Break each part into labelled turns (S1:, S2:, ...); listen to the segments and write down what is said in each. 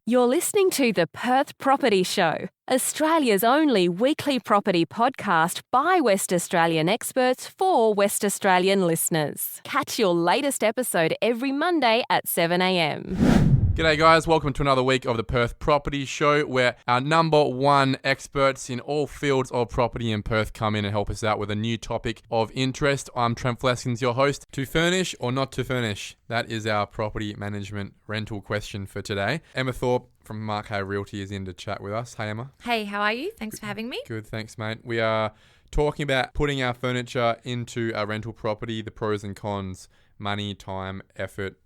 S1: You're listening to the Perth Property Show, Australia's only weekly property podcast by West Australian experts for West Australian listeners. Catch your latest episode every Monday at 7 a.m.
S2: G'day guys, welcome to another week of the Perth Property Show, where our number one experts in all fields of property in Perth come in and help us out with a new topic of interest. I'm Trent Fleskins, your host. To furnish or not to furnish? That is our property management rental question for today. Emma Thorpe from Mark Hay Realty is in to chat with us. Hey Emma.
S3: Hey, how are you? Thanks for having me.
S2: Good, thanks mate. We are talking about putting our furniture into a rental property, the pros and cons, money, time, effort,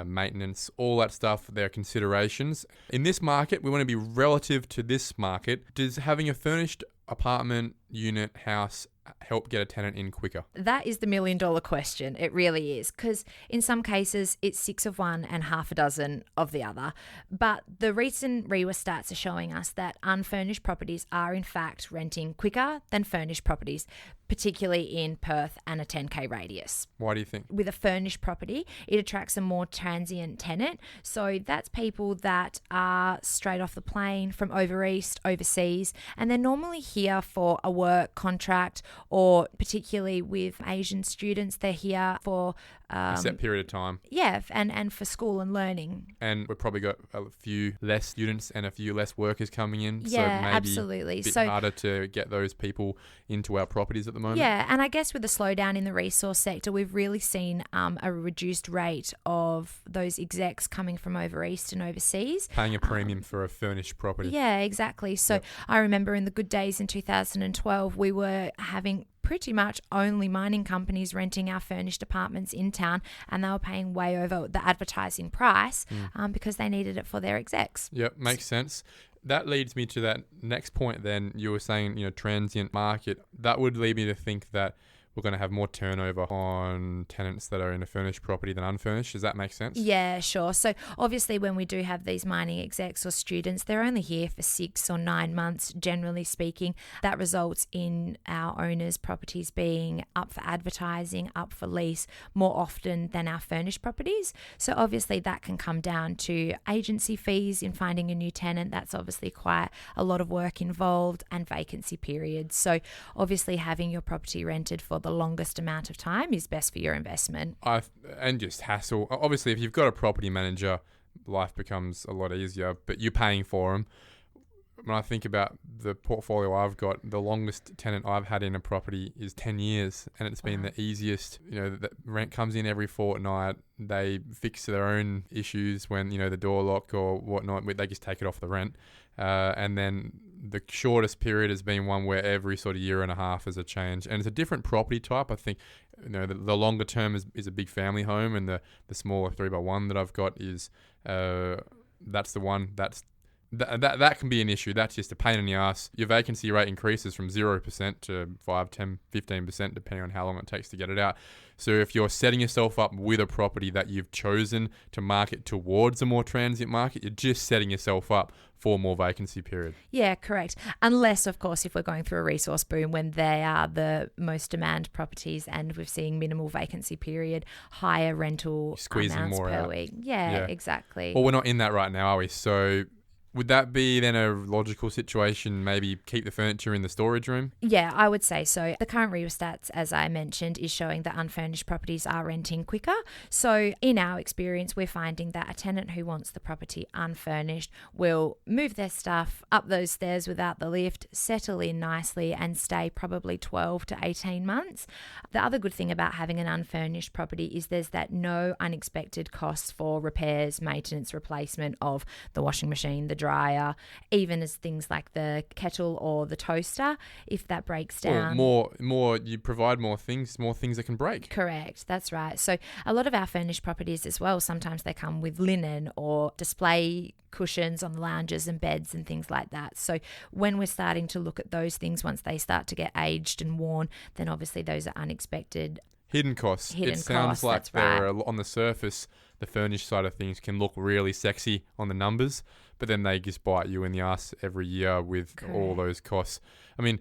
S2: maintenance, all that stuff, their considerations. In this market, we want to be relative to this market. Does having a furnished apartment, unit, house help get a tenant in quicker?
S3: That is the $1 million question. It really is, because in some cases it's 6 of one and half a dozen of the other. But the recent REWA stats are showing us that unfurnished properties are in fact renting quicker than furnished properties, particularly in Perth and a 10k radius.
S2: Why do you think?
S3: With a furnished property, it attracts a more transient tenant. So that's people that are straight off the plane from over east, overseas, and they're normally here for a work contract, or particularly with Asian students, they're here for
S2: a set period of time.
S3: Yeah, and for school and learning.
S2: And we've probably got a few less students and a few less workers coming in.
S3: Yeah,
S2: so maybe
S3: absolutely.
S2: A bit harder to get those people into our properties at the moment.
S3: Yeah, and I guess with the slowdown in the resource sector, we've really seen a reduced rate of those execs coming from over east and overseas.
S2: Paying a premium for a furnished property.
S3: Yeah, exactly. So I remember in the good days in 2012, we were having pretty much only mining companies renting our furnished apartments in town, and they were paying way over the advertising price because they needed it for their execs.
S2: Yep, makes sense. That leads me to that next point then. You were saying, transient market. That would lead me to think that we're going to have more turnover on tenants that are in a furnished property than unfurnished. Does that make sense?
S3: Yeah, sure. So obviously when we do have these mining execs or students, they're only here for 6 or 9 months, generally speaking. That results in our owners' properties being up for advertising, up for lease more often than our furnished properties. So obviously that can come down to agency fees in finding a new tenant. That's obviously quite a lot of work involved, and vacancy periods. So obviously having your property rented for the longest amount of time is best for your investment.
S2: And just hassle. Obviously, if you've got a property manager, life becomes a lot easier, but you're paying for them. When I think about the portfolio I've got, the longest tenant I've had in a property is 10 years, and it's been the easiest. The rent comes in every fortnight. They fix their own issues when, the door lock or whatnot. They just take it off the rent. And then the shortest period has been one where every sort of year and a half is a change. And it's a different property type. I think, the longer term is a big family home, and the smaller 3x1 that I've got is, that's the one that can be an issue. That's just a pain in the ass. Your vacancy rate increases from 0% to 5, 10, 15%, depending on how long it takes to get it out. So if you're setting yourself up with a property that you've chosen to market towards a more transient market, you're just setting yourself up for more vacancy period.
S3: Yeah, correct. Unless, of course, if we're going through a resource boom when they are the most demand properties and we're seeing minimal vacancy period, higher rental amounts
S2: more
S3: per
S2: out.
S3: week. Yeah, exactly.
S2: Well, we're not in that right now, are we? So would that be then a logical situation, maybe keep the furniture in the storage room?
S3: Yeah, I would say so. The current REWA stats, as I mentioned, is showing that unfurnished properties are renting quicker. So in our experience, we're finding that a tenant who wants the property unfurnished will move their stuff up those stairs without the lift, settle in nicely, and stay probably 12 to 18 months. The other good thing about having an unfurnished property is there's that no unexpected costs for repairs, maintenance, replacement of the washing machine, the dryer, even as things like the kettle or the toaster, if that breaks down.
S2: Or more, you provide more things that can break.
S3: Correct, that's right. So a lot of our furnished properties as well, sometimes they come with linen or display cushions on the lounges and beds and things like that. So when we're starting to look at those things, once they start to get aged and worn, then obviously those are unexpected.
S2: Hidden costs. It sounds like they're on the surface, the furnished side of things can look really sexy on the numbers, but then they just bite you in the ass every year with all those costs. I mean,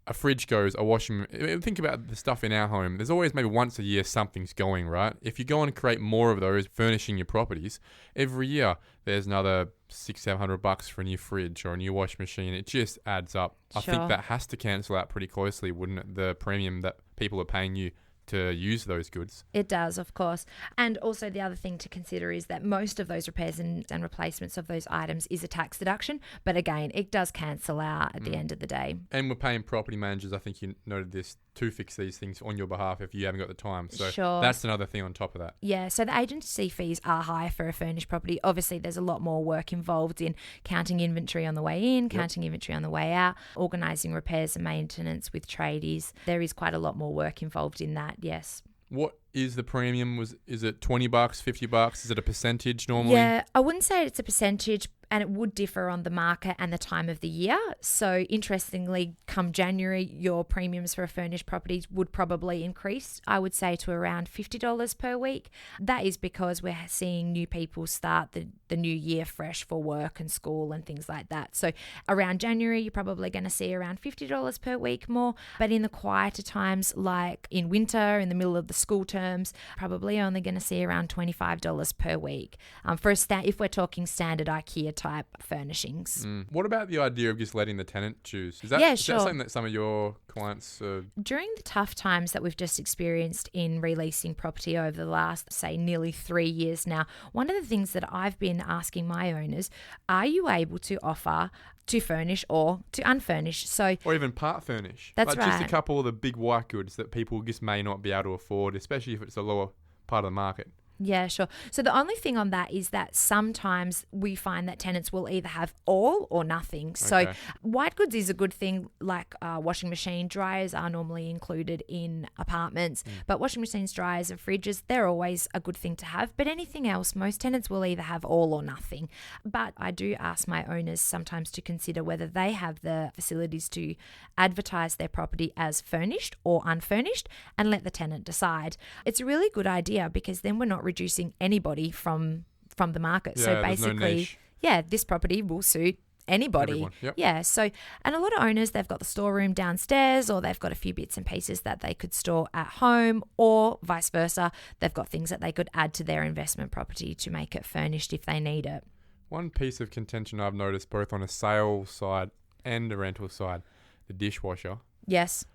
S2: a fridge goes, a washing. Think about the stuff in our home. There's always maybe once a year something's going, right? If you go and create more of those, furnishing your properties, every year there's another $600-700 for a new fridge or a new washing machine. It just adds up. I think that has to cancel out pretty closely, wouldn't it? The premium that people are paying you to use those goods.
S3: It does, of course. And also the other thing to consider is that most of those repairs and replacements of those items is a tax deduction. But again, it does cancel out at the end of the day.
S2: And we're paying property managers, I think you noted this, to fix these things on your behalf if you haven't got the time. So that's another thing on top of that.
S3: Yeah, so the agency fees are high for a furnished property. Obviously, there's a lot more work involved in counting inventory on the way in, counting inventory on the way out, organising repairs and maintenance with tradies. There is quite a lot more work involved in that, yes.
S2: What is the premium? Is it $20, $50? Is it a percentage normally?
S3: Yeah, I wouldn't say it's a percentage, and it would differ on the market and the time of the year. So interestingly, come January, your premiums for a furnished property would probably increase, I would say, to around $50 per week. That is because we're seeing new people start the new year fresh for work and school and things like that. So around January, you're probably going to see around $50 per week more. But in the quieter times, like in winter, in the middle of the school terms, probably only going to see around $25 per week. If we're talking standard IKEA type furnishings.
S2: What about the idea of just letting the tenant choose? Is that something that some of your clients
S3: During the tough times that we've just experienced in releasing property over the last, say, nearly 3 years now, one of the things that I've been asking my owners, are you able to offer to furnish or to unfurnish?
S2: Or even part furnish.
S3: That's right.
S2: Just a couple of the big white goods that people just may not be able to afford, especially if it's a lower part of the market.
S3: Yeah, sure. So the only thing on that is that sometimes we find that tenants will either have all or nothing. So white goods is a good thing, like washing machine, dryers are normally included in apartments, but washing machines, dryers and fridges, they're always a good thing to have. But anything else, most tenants will either have all or nothing. But I do ask my owners sometimes to consider whether they have the facilities to advertise their property as furnished or unfurnished and let the tenant decide. It's a really good idea because then we're not reducing anybody from the market. So basically, this property will suit anybody. Yeah. So, and a lot of owners, they've got the storeroom downstairs, or they've got a few bits and pieces that they could store at home, or vice versa. They've got things that they could add to their investment property to make it furnished if they need it.
S2: One piece of contention I've noticed both on a sale side and a rental side, the dishwasher.
S3: Yes.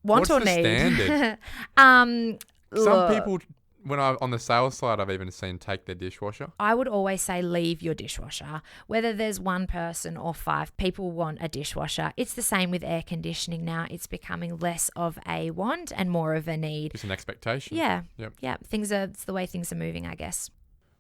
S3: Want or need?
S2: Standard? Some people, on the sales side, I've even seen take their dishwasher.
S3: I would always say leave your dishwasher. Whether there's one person or 5 people want a dishwasher. It's the same with air conditioning now. It's becoming less of a want and more of a need.
S2: It's an expectation.
S3: Yeah. Yeah. It's the way things are moving, I guess.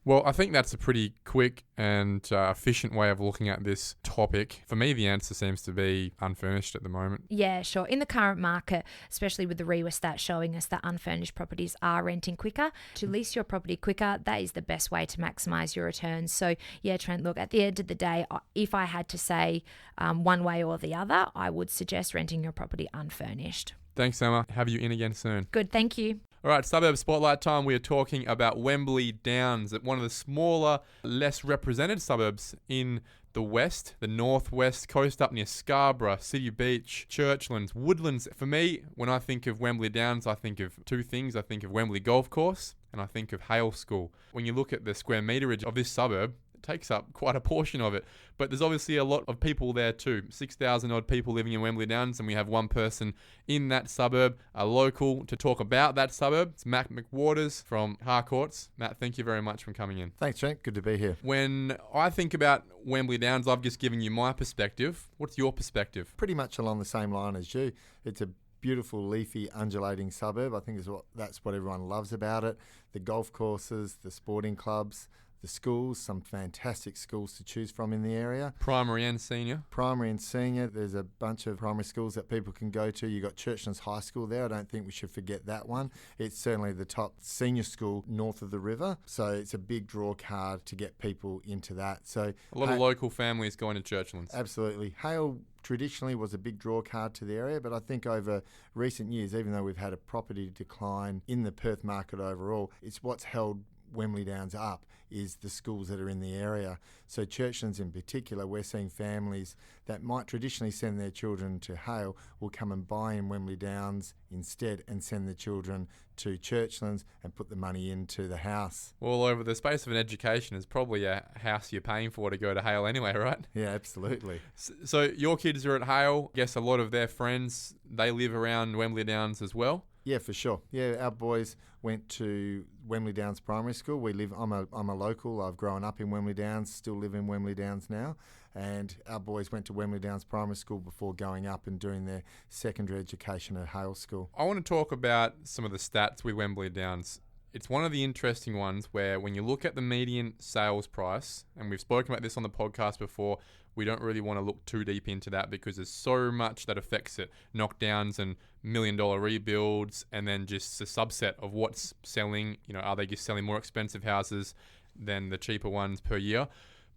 S2: Well, I think that's a pretty quick and efficient way of looking at this topic. For me, the answer seems to be unfurnished at the moment.
S3: Yeah, sure. In the current market, especially with the REWA stats showing us that unfurnished properties are renting quicker. To lease your property quicker, that is the best way to maximise your returns. So, yeah, Trent, look, at the end of the day, if I had to say one way or the other, I would suggest renting your property unfurnished.
S2: Thanks, Emma. Have you in again soon.
S3: Good, thank you.
S2: All right, Suburb Spotlight time. We are talking about Wembley Downs, one of the smaller, less represented suburbs in the west, the northwest coast, up near Scarborough, City Beach, Churchlands, Woodlands. For me, when I think of Wembley Downs, I think of 2 things. I think of Wembley Golf Course and I think of Hale School. When you look at the square meterage of this suburb, takes up quite a portion of it, but there's obviously a lot of people there too. 6,000 odd people living in Wembley Downs, and we have one person in that suburb, a local, to talk about that suburb. It's Matt McWaters from Harcourts. Matt, thank you very much for coming in.
S4: Thanks, Trent. Good to be here.
S2: When I think about Wembley Downs, I've just given you my perspective. What's your perspective?
S4: Pretty much along the same line as you. It's a beautiful, leafy, undulating suburb. I think that's what everyone loves about it. The golf courses, the sporting clubs, the schools, some fantastic schools to choose from in the area.
S2: Primary and senior?
S4: Primary and senior. There's a bunch of primary schools that people can go to. You've got Churchlands High School there. I don't think we should forget that one. It's certainly the top senior school north of the river. So it's a big draw card to get people into that. So
S2: a lot of local families going to Churchlands.
S4: Absolutely. Hale traditionally was a big draw card to the area, but I think over recent years, even though we've had a property decline in the Perth market overall, it's what's held Wembley Downs up is the schools that are in the area. So Churchlands in particular, we're seeing families that might traditionally send their children to Hale will come and buy in Wembley Downs instead and send the children to Churchlands and put the money into the house.
S2: Well, over the space of an education is probably a house you're paying for to go to Hale anyway, right?
S4: Yeah, absolutely.
S2: So your kids are at Hale. I guess a lot of their friends, they live around Wembley Downs as well.
S4: Yeah, for sure. Yeah, our boys went to Wembley Downs Primary School. I'm a local. I've grown up in Wembley Downs, still live in Wembley Downs now. And our boys went to Wembley Downs Primary School before going up and doing their secondary education at Hale School.
S2: I want to talk about some of the stats with Wembley Downs. It's one of the interesting ones where when you look at the median sales price, and we've spoken about this on the podcast before, we don't really want to look too deep into that because there's so much that affects it. Knockdowns and $1 million rebuilds, and then just a subset of what's selling. You know, are they just selling more expensive houses than the cheaper ones per year?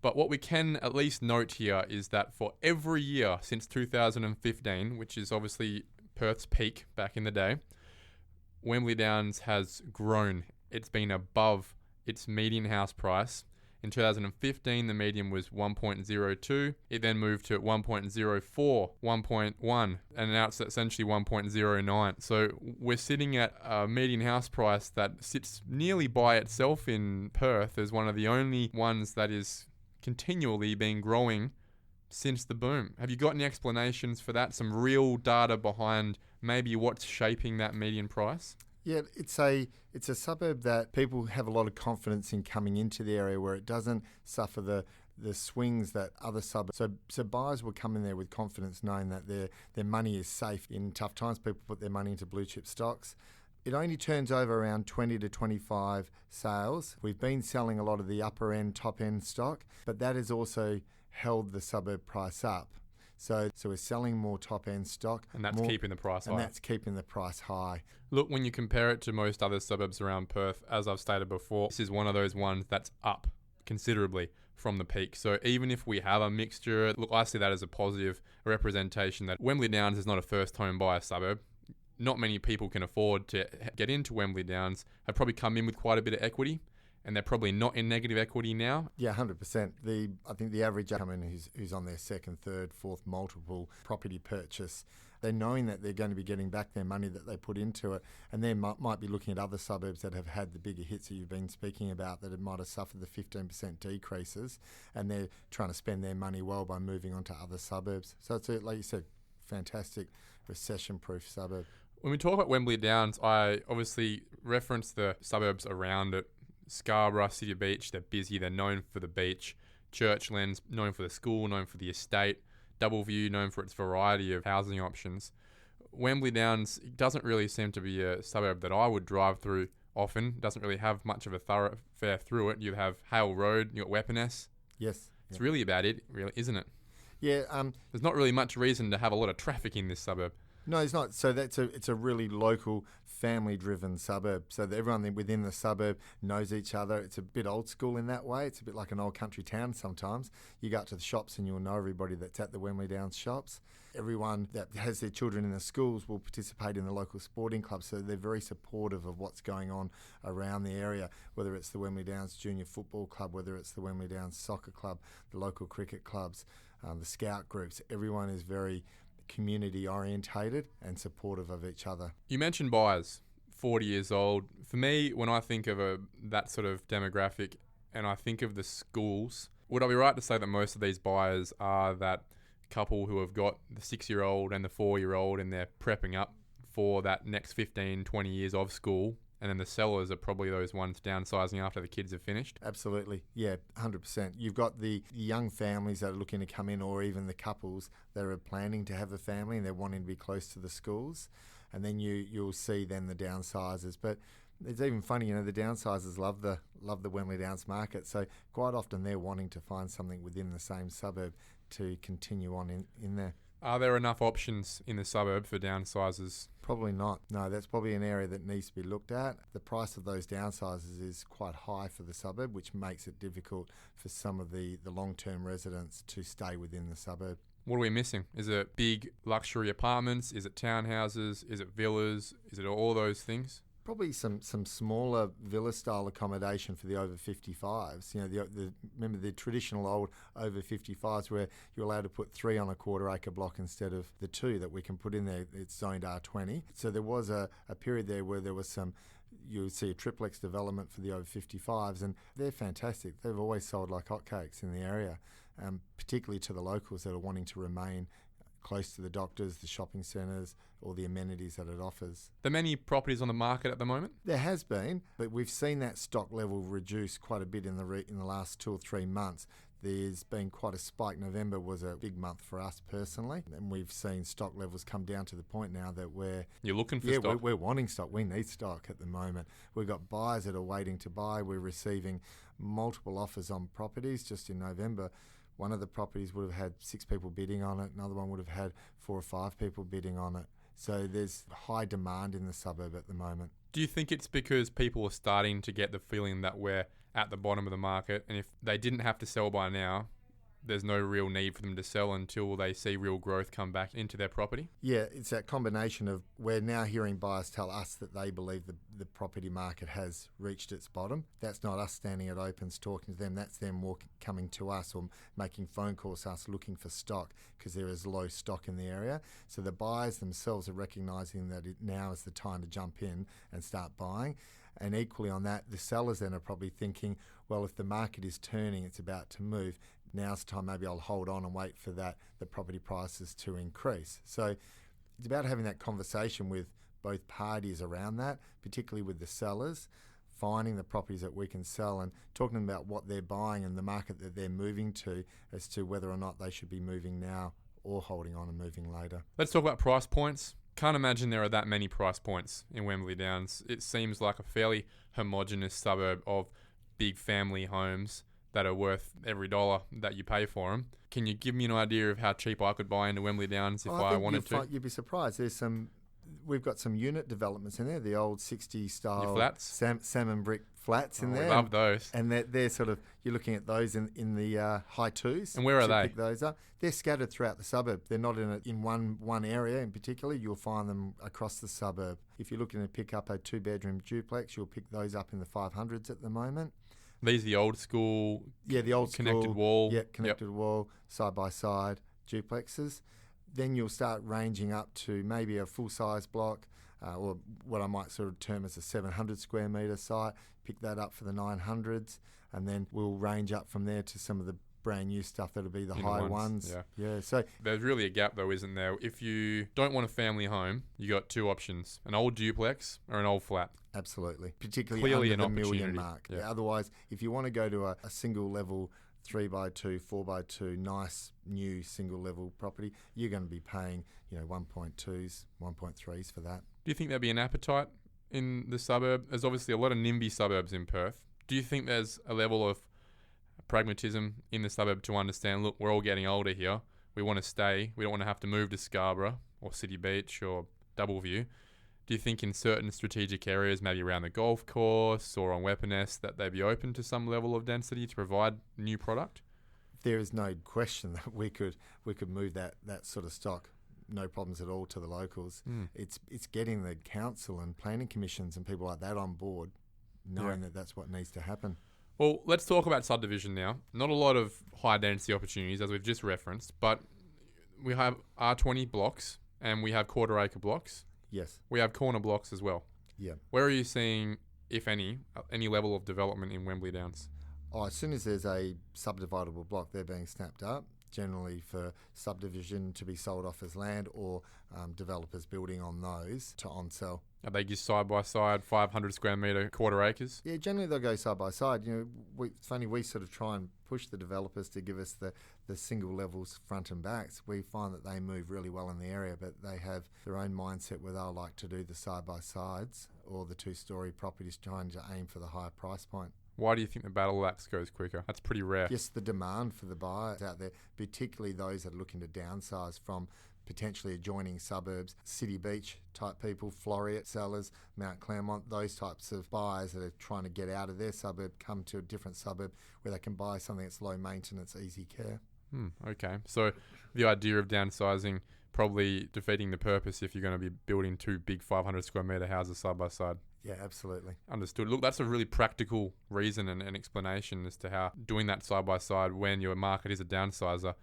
S2: But what we can at least note here is that for every year since 2015, which is obviously Perth's peak back in the day, Wembley Downs has grown. It's been above its median house price. In 2015, the median was 1.02. It then moved to 1.04, 1.1, and now it's essentially 1.09. So we're sitting at a median house price that sits nearly by itself in Perth as one of the only ones that is continually been growing since the boom. Have you got any explanations for that? Some real data behind maybe what's shaping that median price?
S4: Yeah, it's a suburb that people have a lot of confidence in coming into the area where it doesn't suffer the swings that other suburbs. So buyers will come in there with confidence knowing that their money is safe in tough times. People put their money into blue chip stocks. It only turns over around 20 to 25 sales. We've been selling a lot of the upper end, top end stock, but that has also held the suburb price up. So we're selling more top end stock.
S2: And that's keeping the price high.
S4: And that's keeping the price high.
S2: Look, when you compare it to most other suburbs around Perth, as I've stated before, this is one of those ones that's up considerably from the peak. So even if we have a mixture, look, I see that as a positive representation that Wembley Downs is not a first home buyer suburb. Not many people can afford to get into Wembley Downs, have probably come in with quite a bit of equity, and they're probably not in negative equity now.
S4: Yeah, 100%. I think the average coming who's on their second, third, fourth multiple property purchase, they're knowing that they're going to be getting back their money that they put into it, and they might be looking at other suburbs that have had the bigger hits that you've been speaking about, that it might have suffered the 15% decreases, and they're trying to spend their money well by moving on to other suburbs. So it's, like you said, fantastic recession-proof suburb.
S2: When we talk about Wembley Downs, I obviously reference the suburbs around it. Scarborough, City Beach, they're busy, they're known for the beach. Churchlands, known for the school, known for the estate. Doubleview, known for its variety of housing options. Wembley Downs doesn't really seem to be a suburb that I would drive through often. Doesn't really have much of a thoroughfare through it. You have Hale Road, you got Weaponess.
S4: Yes.
S2: It's really about it, really, isn't it?
S4: Yeah.
S2: There's not really much reason to have a lot of traffic in this suburb.
S4: No, it's not. So it's a really local, family-driven suburb. So that everyone within the suburb knows each other. It's a bit old school in that way. It's a bit like an old country town sometimes. You go out to the shops and you'll know everybody that's at the Wembley Downs shops. Everyone that has their children in the schools will participate in the local sporting clubs. So they're very supportive of what's going on around the area, whether it's the Wembley Downs Junior Football Club, whether it's the Wembley Downs Soccer Club, the local cricket clubs, the scout groups. Everyone is very community orientated and supportive of each other.
S2: You mentioned buyers, 40 years old. For me, when I think of that sort of demographic and I think of the schools, would I be right to say that most of these buyers are that couple who have got the 6-year-old and the 4-year-old and they're prepping up for that next 15, 20 years of school, and then the sellers are probably those ones downsizing after the kids have finished?
S4: Absolutely. Yeah, 100%. You've got the young families that are looking to come in, or even the couples that are planning to have a family and they're wanting to be close to the schools. And then you'll see then the downsizers. But it's even funny, the downsizers love the Wembley Downs market. So quite often they're wanting to find something within the same suburb to continue on in there.
S2: Are there enough options in the suburb for downsizers?
S4: Probably not. No, that's probably an area that needs to be looked at. The price of those downsizers is quite high for the suburb, which makes it difficult for some of the long-term residents to stay within the suburb.
S2: What are we missing? Is it big luxury apartments? Is it townhouses? Is it villas? Is it all those things?
S4: Probably some smaller villa-style accommodation for the over 55s. You know, remember the traditional old over 55s where you're allowed to put 3 on a quarter-acre block instead of the 2 that we can put in there. It's zoned R20. So there was a period there where there was some, you would see a triplex development for the over 55s, and they're fantastic. They've always sold like hotcakes in the area, particularly to the locals that are wanting to remain close to the doctors, the shopping centres, or the amenities that it offers.
S2: There are many properties on the market at the moment?
S4: There has been, but we've seen that stock level reduce quite a bit in the last 2 or 3 months. There's been quite a spike. November was a big month for us personally, and we've seen stock levels come down to the point now that
S2: You're looking for stock?
S4: We're wanting stock. We need stock at the moment. We've got buyers that are waiting to buy. We're receiving multiple offers on properties. Just in November, one of the properties would have had 6 people bidding on it. Another one would have had 4 or 5 people bidding on it. So there's high demand in the suburb at the moment.
S2: Do you think it's because people are starting to get the feeling that we're at the bottom of the market, and if they didn't have to sell by now, there's no real need for them to sell until they see real growth come back into their property?
S4: Yeah, it's that combination of we're now hearing buyers tell us that they believe the property market has reached its bottom. That's not us standing at opens talking to them. That's them coming to us or making phone calls to us looking for stock because there is low stock in the area. So the buyers themselves are recognising that now is the time to jump in and start buying. And equally on that, the sellers then are probably thinking, well, if the market is turning, it's about to move, now's the time maybe I'll hold on and wait for the property prices to increase. So it's about having that conversation with both parties around that, particularly with the sellers, finding the properties that we can sell and talking about what they're buying and the market that they're moving to as to whether or not they should be moving now or holding on and moving later.
S2: Let's talk about price points. Can't imagine there are that many price points in Wembley Downs. It seems like a fairly homogenous suburb of big family homes that are worth every dollar that you pay for them. Can you give me an idea of how cheap I could buy into Wembley Downs if I wanted to?
S4: You'd be surprised. We've got some unit developments in there, the old 60s style
S2: Your flats?
S4: salmon brick flats in there.
S2: We love those.
S4: And they're sort of, you're looking at those in the high 2s.
S2: And where are they?
S4: Pick those up. They're scattered throughout the suburb. They're not in one area in particular. You'll find them across the suburb. If you're looking to pick up a 2-bedroom duplex, you'll pick those up in the 500s at the moment.
S2: These are the old school,
S4: the old
S2: connected
S4: school,
S2: wall.
S4: Yeah, connected wall, side-by-side duplexes. Then you'll start ranging up to maybe a full-size block or what I might sort of term as a 700 square metre site, pick that up for the 900s, and then we'll range up from there to some of the brand new stuff that'll be the high ones. Yeah. So
S2: there's really a gap though, isn't there? If you don't want a family home, you got 2 options: an old duplex or an old flat.
S4: Absolutely, particularly
S2: Clearly
S4: under
S2: an
S4: the
S2: opportunity.
S4: million mark.
S2: Yeah.
S4: Otherwise, if you want to go to a single level 3x2, 4x2, nice new single level property, you're going to be paying 1.2s, 1.3s for that.
S2: Do you think there'd be an appetite in the suburb? There's obviously a lot of NIMBY suburbs in Perth. Do you think there's a level of pragmatism in the suburb to understand, look, we're all getting older here. We want to stay. We don't want to have to move to Scarborough or City Beach or Doubleview. Do you think in certain strategic areas, maybe around the golf course or on Weaponnest, that they'd be open to some level of density to provide new product?
S4: There is no question that we could move that sort of stock, no problems at all, to the locals. It's getting the council and planning commissions and people like that on board, knowing that that's what needs to happen.
S2: Well, let's talk about subdivision now. Not a lot of high density opportunities, as we've just referenced, but we have R20 blocks and we have quarter acre blocks.
S4: Yes.
S2: We have corner blocks as well.
S4: Yeah.
S2: Where are you seeing, if any level of development in Wembley Downs?
S4: As soon as there's a subdividable block, they're being snapped up, generally for subdivision to be sold off as land or developers building on those to on-sell.
S2: Are they just side by side, 500 square metre quarter acres?
S4: Yeah, generally they'll go side by side. It's funny, we sort of try and push the developers to give us the single levels front and backs. We find that they move really well in the area, but they have their own mindset where they'll like to do the side by sides or the 2-storey properties, trying to aim for the higher price point.
S2: Why do you think the battle axe goes quicker? That's pretty rare.
S4: Just the demand for the buyers out there, particularly those that are looking to downsize from potentially adjoining suburbs, City Beach type people, Floreat sellers, Mount Claremont, those types of buyers that are trying to get out of their suburb, come to a different suburb where they can buy something that's low maintenance, easy care.
S2: Okay, so the idea of downsizing probably defeating the purpose if you're going to be building 2 big 500 square metre houses side by side.
S4: Yeah, absolutely.
S2: Understood. Look, that's a really practical reason and explanation as to how doing that side by side when your market is a downsizer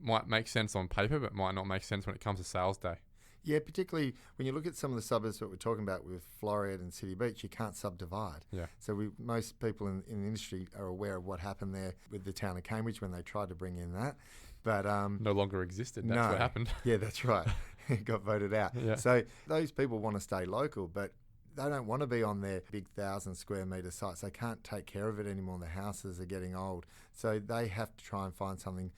S2: might make sense on paper, but might not make sense when it comes to sales day.
S4: Yeah, particularly when you look at some of the suburbs that we're talking about with Floreat and City Beach, you can't subdivide.
S2: Yeah.
S4: So most people in the industry are aware of what happened there with the town of Cambridge when they tried to bring in that. But
S2: no longer existed. That's what happened.
S4: Yeah, that's right. It got voted out.
S2: Yeah.
S4: So those people want to stay local, but they don't want to be on their big 1,000 square metre sites. They can't take care of it anymore. The houses are getting old. So they have to try and find something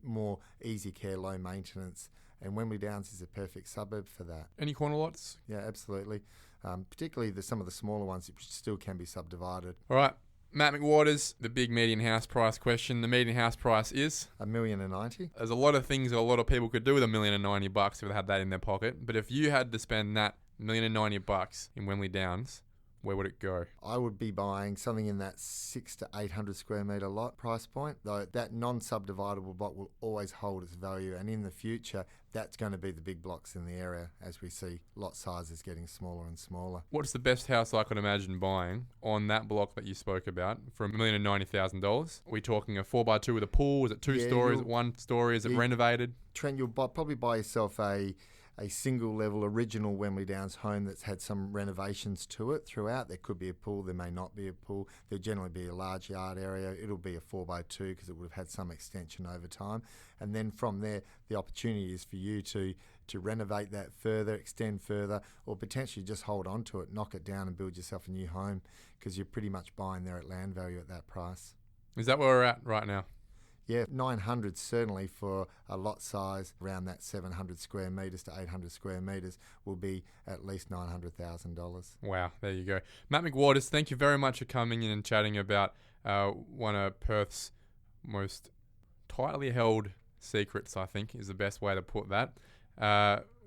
S4: more easy care, low maintenance. And Wembley Downs is a perfect suburb for that.
S2: Any corner lots?
S4: Yeah, absolutely. Particularly some of the smaller ones which still can be subdivided.
S2: All right. Matt McWaters, the big median house price question. The median house price is
S4: $1,090,000.
S2: There's a lot of things a lot of people could do with $1,090,000 if they had that in their pocket. But if you had to spend that $1,090,000 in Wembley Downs, where would it go?
S4: I would be buying something in that 600 to 800 square metre lot price point, though that non-subdividable block will always hold its value, and in the future that's going to be the big blocks in the area as we see lot sizes getting smaller and smaller.
S2: What's the best house I could imagine buying on that block that you spoke about for $1,090,000? Are we talking a 4x2 with a pool? Is it two stories? Is it one story? Is it renovated?
S4: Trent, you'll probably buy yourself a single level original Wembley Downs home that's had some renovations to it throughout. There could be a pool, there may not be a pool. There'll generally be a large yard area. It'll be a 4x2 because it would have had some extension over time. And then from there, the opportunity is for you to renovate that further, extend further, or potentially just hold on to it, knock it down and build yourself a new home because you're pretty much buying there at land value at that price.
S2: Is that where we're at right now?
S4: Yeah, 900 certainly for a lot size around that 700 square metres to 800 square metres will be at least $900,000.
S2: Wow, there you go. Matt McWaters, thank you very much for coming in and chatting about one of Perth's most tightly held secrets, I think, is the best way to put that.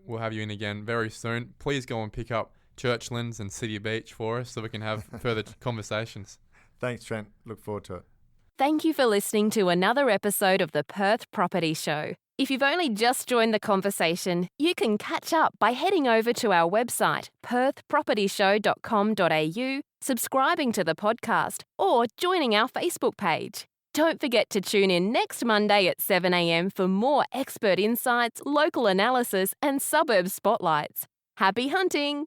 S2: We'll have you in again very soon. Please go and pick up Churchlands and City Beach for us so we can have further conversations.
S4: Thanks, Trent. Look forward to it.
S1: Thank you for listening to another episode of the Perth Property Show. If you've only just joined the conversation, you can catch up by heading over to our website, perthpropertyshow.com.au, subscribing to the podcast, or joining our Facebook page. Don't forget to tune in next Monday at 7 a.m. for more expert insights, local analysis, and suburb spotlights. Happy hunting!